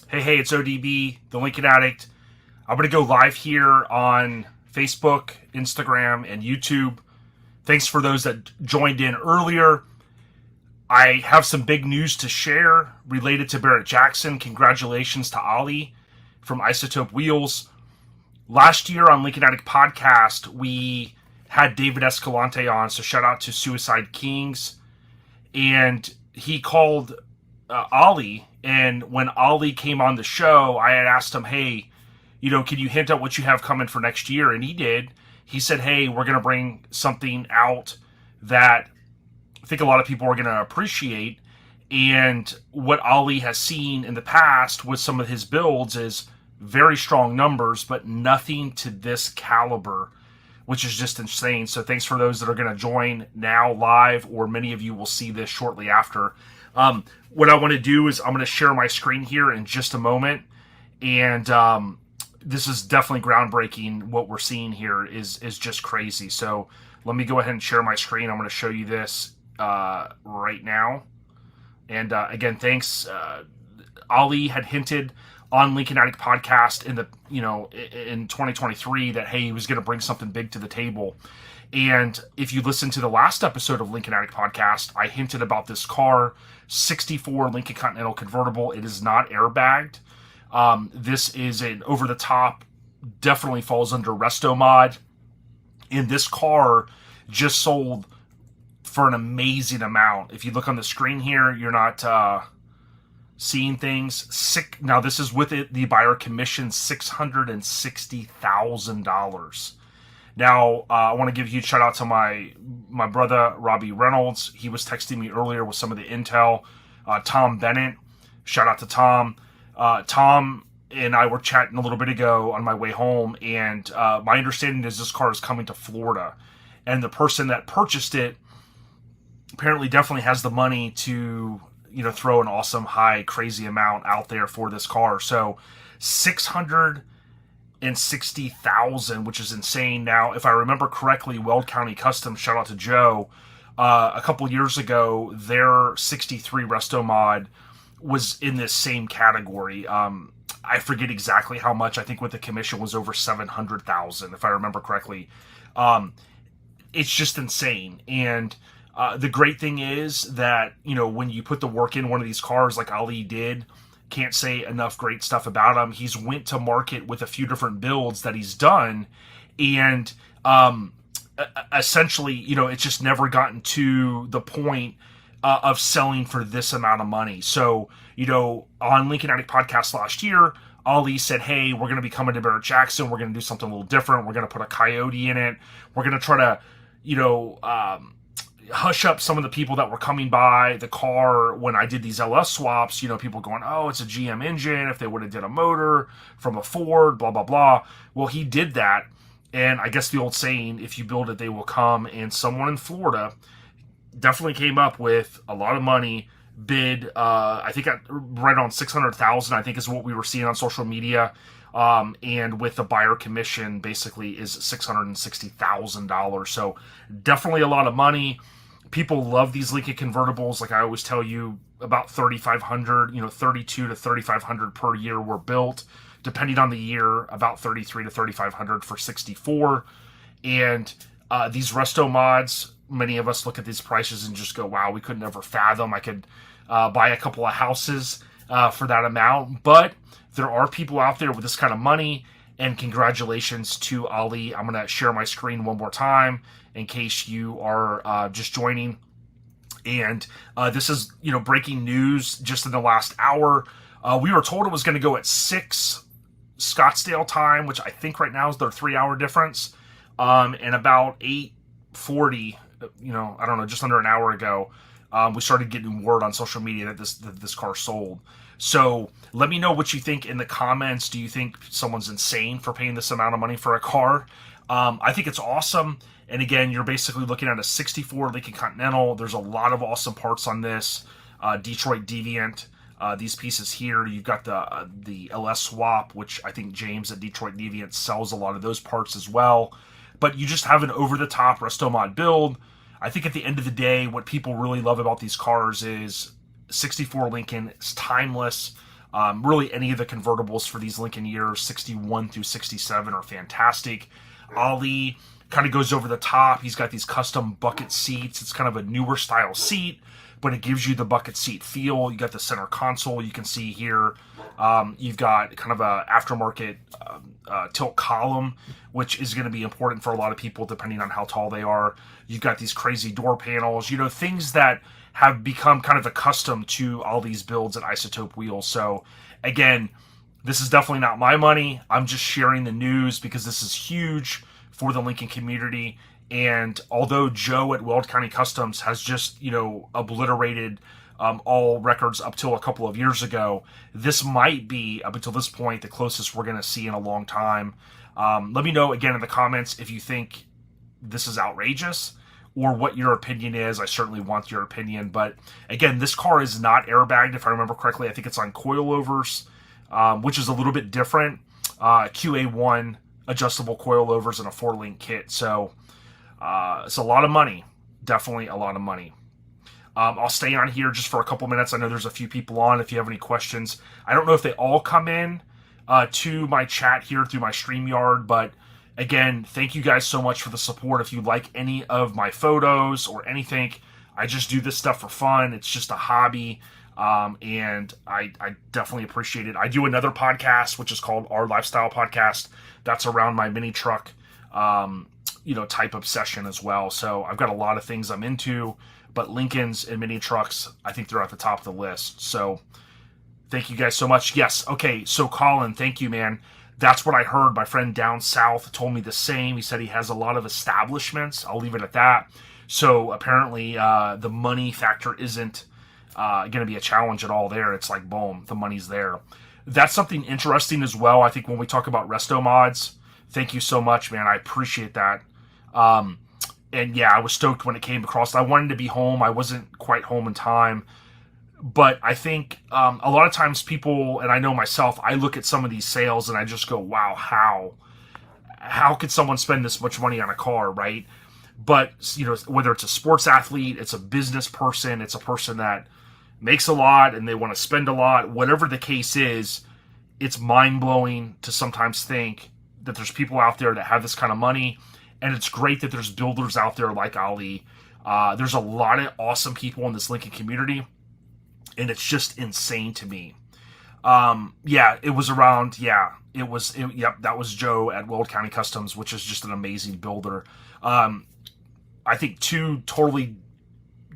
Hey, it's ODB, the Lincoln Addict. I'm going to go live here on Facebook, Instagram, and YouTube. Thanks for those that joined in earlier. I have some big news to share related to Barrett-Jackson. Congratulations to Ali from Isotope Wheels. Last year on Lincoln Addict Podcast, we had David Escalante on, so shout out to Suicide Kings. And he called Ali, and when Ali came on the show, I had asked him, hey, can you hint at what you have coming for next year? And he did. He said, hey, we're going to bring something out that I think a lot of people are going to appreciate. And what Ali has seen in the past with some of his builds is very strong numbers, but nothing to this caliber, which is just insane. So thanks for those that are going to join now live, or many of you will see this shortly after. What I want to do is I'm going to share my screen here in just a moment. And this is definitely groundbreaking. What we're seeing here is just crazy. So let me go ahead and share my screen. I'm going to show you this right now. And again, thanks. Ali had hinted on Lincoln Addict Podcast in 2023 that, hey, he was going to bring something big to the table. And if you listen to the last episode of Lincoln Addict Podcast, I hinted about this car, 64 Lincoln Continental convertible. It is not airbagged. This is an over-the-top, definitely falls under resto mod. And this car just sold for an amazing amount. If you look on the screen here, you're not seeing things. Now, this is with the buyer commission, $660,000. Now, I want to give a huge shout out to my brother, Robbie Reynolds. He was texting me earlier with some of the intel. Tom Bennett, shout out to Tom. Tom and I were chatting a little bit ago on my way home, and my understanding is this car is coming to Florida. And the person that purchased it apparently definitely has the money to, throw an awesome, high, crazy amount out there for this car. So, $660,000, which is insane. Now, if I remember correctly, Weld County Customs, shout out to Joe, a couple years ago, their 63 Resto Mod was in this same category. I forget exactly how much. I think with the commission was over $700,000, if I remember correctly. It's just insane. And the great thing is that, when you put the work in one of these cars like Ali did, can't say enough great stuff about him. He's went to market with a few different builds that he's done, and essentially, it's just never gotten to the point of selling for this amount of money. So, on Lincoln Addict Podcast last year, Ali said, hey, we're going to be coming to Barrett-Jackson. We're going to do something a little different. We're going to put a Coyote in it. We're going to try to, hush up some of the people that were coming by the car when I did these LS swaps. People going, oh, it's a GM engine. If they would have did a motor from a Ford, blah, blah, blah. Well, he did that. And I guess the old saying, if you build it, they will come. And someone in Florida definitely came up with a lot of money, bid, I think right on $600,000, I think is what we were seeing on social media. And with the buyer commission basically is $660,000. So definitely a lot of money. People love these Lincoln convertibles. Like I always tell you, about 3,500, 32 to 3,500 per year were built. Depending on the year, about 33 to 3,500 for 64. And these resto mods, many of us look at these prices and just go, wow, we could never fathom. I could buy a couple of houses for that amount. But there are people out there with this kind of money, and congratulations to Ali. I'm going to share my screen one more time in case you are just joining. And this is, breaking news just in the last hour. We were told it was going to go at 6 Scottsdale time, which I think right now is their 3-hour difference. And about 8:40, I don't know, just under an hour ago, we started getting word on social media that this car sold. So let me know what you think in the comments. Do you think someone's insane for paying this amount of money for a car? I think it's awesome. And again, you're basically looking at a 64 Lincoln Continental. There's a lot of awesome parts on this. Detroit Deviant. These pieces here, you've got the LS swap, which I think James at Detroit Deviant sells a lot of those parts as well. But you just have an over-the-top resto mod build. I think at the end of the day, what people really love about these cars is 64 Lincoln is timeless. Really, any of the convertibles for these Lincoln years 61 through 67 are fantastic. Ollie kind of goes over the top. He's got these custom bucket seats. It's kind of a newer style seat, but it gives you the bucket seat feel. You got the center console you can see here. You've got kind of a aftermarket tilt column, which is going to be important for a lot of people depending on how tall they are. You've got these crazy door panels, things that have become kind of accustomed to all these builds at Isotope Wheels. So again, this is definitely not my money. I'm just sharing the news because this is huge for the Lincoln community. And although Joe at Weld County Customs has just, obliterated all records up till a couple of years ago, this might be, up until this point, the closest we're going to see in a long time. Let me know, again, in the comments if you think this is outrageous or what your opinion is. I certainly want your opinion. But again, this car is not airbagged, if I remember correctly. I think it's on coilovers, which is a little bit different. QA1 adjustable coilovers and a 4-link kit. So it's a lot of money. Definitely a lot of money. I'll stay on here just for a couple minutes. I know there's a few people on. If you have any questions, I don't know if they all come in to my chat here through my StreamYard, but again, thank you guys so much for the support. If you like any of my photos or anything, I just do this stuff for fun. It's just a hobby, and I definitely appreciate it. I do another podcast, which is called Our Lifestyle Podcast. That's around my mini truck, type obsession as well. So I've got a lot of things I'm into, but Lincolns and mini trucks, I think they're at the top of the list. So thank you guys so much. Yes. Okay. So Colin, thank you, man. That's what I heard. My friend down south told me the same. He said he has a lot of establishments. I'll leave it at that. So apparently the money factor isn't going to be a challenge at all there. It's like, boom, the money's there. That's something interesting as well. I think when we talk about resto mods, thank you so much, man. I appreciate that. And yeah, I was stoked when it came across. I wanted to be home. I wasn't quite home in time. But I think a lot of times people, and I know myself, I look at some of these sales and I just go, wow, how could someone spend this much money on a car, right? But, whether it's a sports athlete, it's a business person, it's a person that makes a lot and they want to spend a lot, whatever the case is, it's mind-blowing to sometimes think that there's people out there that have this kind of money. And it's great that there's builders out there like Ali. There's a lot of awesome people in this Lincoln community. And it's just insane to me. It was around, that was Joe at Weld County Customs, which is just an amazing builder. I think 2 totally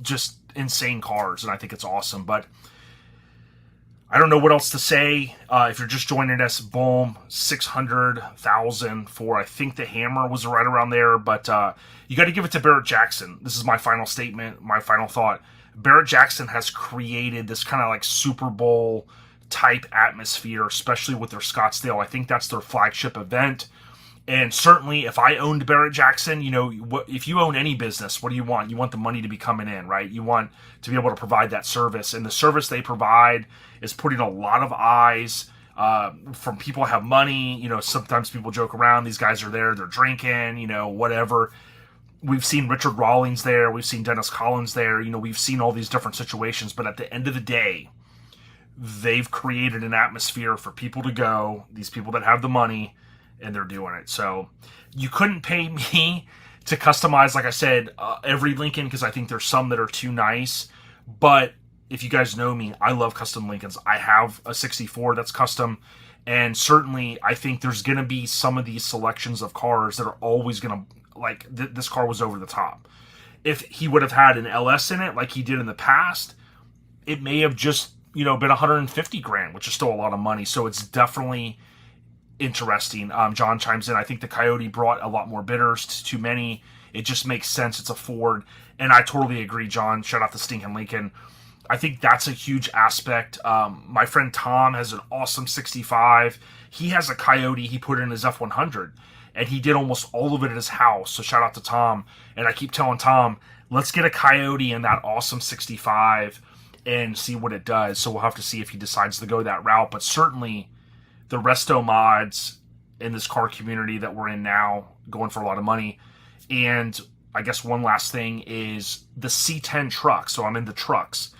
just insane cars, and I think it's awesome. But I don't know what else to say. If you're just joining us, boom, 600,000 for, I think the Hammer was right around there. But you got to give it to Barrett-Jackson. This is my final statement, my final thought. Barrett-Jackson has created this kind of like Super Bowl type atmosphere, especially with their Scottsdale. I think that's their flagship event. And certainly if I owned Barrett-Jackson, if you own any business, what do you want? You want the money to be coming in, right? You want to be able to provide that service. And the service they provide is putting a lot of eyes from people who have money. Sometimes people joke around. These guys are there, they're drinking, whatever. We've seen Richard Rawlings there. We've seen Dennis Collins there. We've seen all these different situations. But at the end of the day, they've created an atmosphere for people to go, these people that have the money, and they're doing it. So you couldn't pay me to customize, like I said, every Lincoln, because I think there's some that are too nice. But if you guys know me, I love custom Lincolns. I have a 64 that's custom. And certainly, I think there's going to be some of these selections of cars that are always going to, like, this car was over the top. If he would have had an LS in it, like he did in the past, it may have just, been 150 grand, which is still a lot of money. So it's definitely interesting. John chimes in. I think the Coyote brought a lot more bidders, too many. It just makes sense. It's a Ford. And I totally agree, John. Shout out to Stinkin' Lincoln. I think that's a huge aspect. My friend Tom has an awesome 65. He has a Coyote he put in his F100. And he did almost all of it at his house. So shout out to Tom. And I keep telling Tom, let's get a Coyote in that awesome 65 and see what it does. So we'll have to see if he decides to go that route. But certainly the resto mods in this car community that we're in now, going for a lot of money. And I guess one last thing is the C10 truck. So I'm into trucks.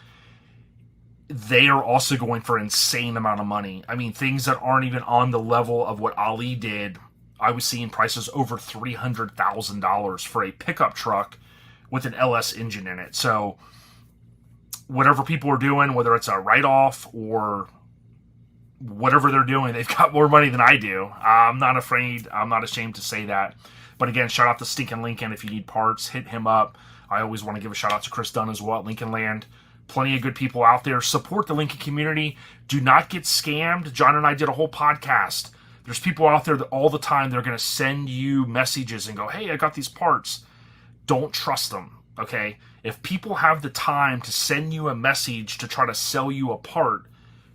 they are also going for an insane amount of money. I mean, things that aren't even on the level of what Ali did. I was seeing prices over $300,000 for a pickup truck with an LS engine in it. So whatever people are doing, whether it's a write-off or whatever they're doing, they've got more money than I do. I'm not afraid. I'm not ashamed to say that. But again, shout out to Stinking Lincoln. If you need parts, hit him up. I always want to give a shout out to Chris Dunn as well at Lincoln Land. Plenty of good people out there. Support the Lincoln community. Do not get scammed. John and I did a whole podcast. There's people out there that all the time they're going to send you messages and go, hey, I got these parts. Don't trust them, okay? If people have the time to send you a message to try to sell you a part,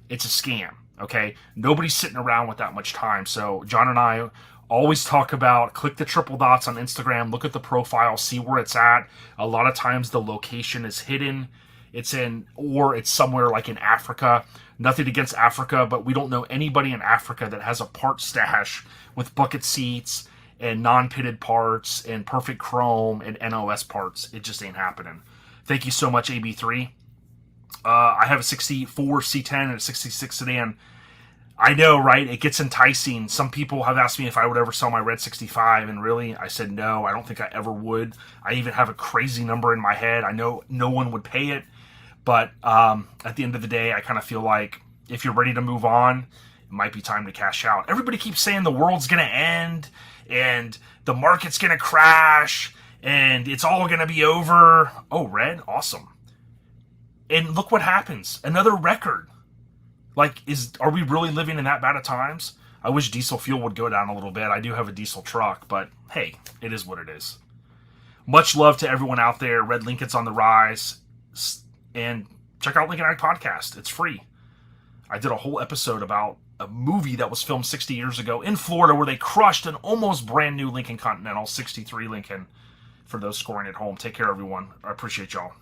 it's a scam, okay? Nobody's sitting around with that much time. So John and I always talk about click the triple dots on Instagram, look at the profile, see where it's at. A lot of times the location is hidden. Or it's somewhere like in Africa. Nothing against Africa, but we don't know anybody in Africa that has a part stash with bucket seats and non-pitted parts and perfect chrome and NOS parts. It just ain't happening. Thank you so much, AB3. I have a 64 C10 and a 66 sedan. I know, right? It gets enticing. Some people have asked me if I would ever sell my red 65, and really, I said no. I don't think I ever would. I even have a crazy number in my head. I know no one would pay it, but at the end of the day, I kind of feel like if you're ready to move on, it might be time to cash out. Everybody keeps saying the world's going to end, and the market's going to crash, and it's all going to be over. Oh, red? Awesome. And look what happens. Another record. Like, are we really living in that bad of times? I wish diesel fuel would go down a little bit. I do have a diesel truck, but hey, it is what it is. Much love to everyone out there. Red Lincoln's on the rise. And check out Lincoln Ag Podcast. It's free. I did a whole episode about a movie that was filmed 60 years ago in Florida where they crushed an almost brand new Lincoln Continental 63 Lincoln. For those scoring at home, take care, everyone. I appreciate y'all.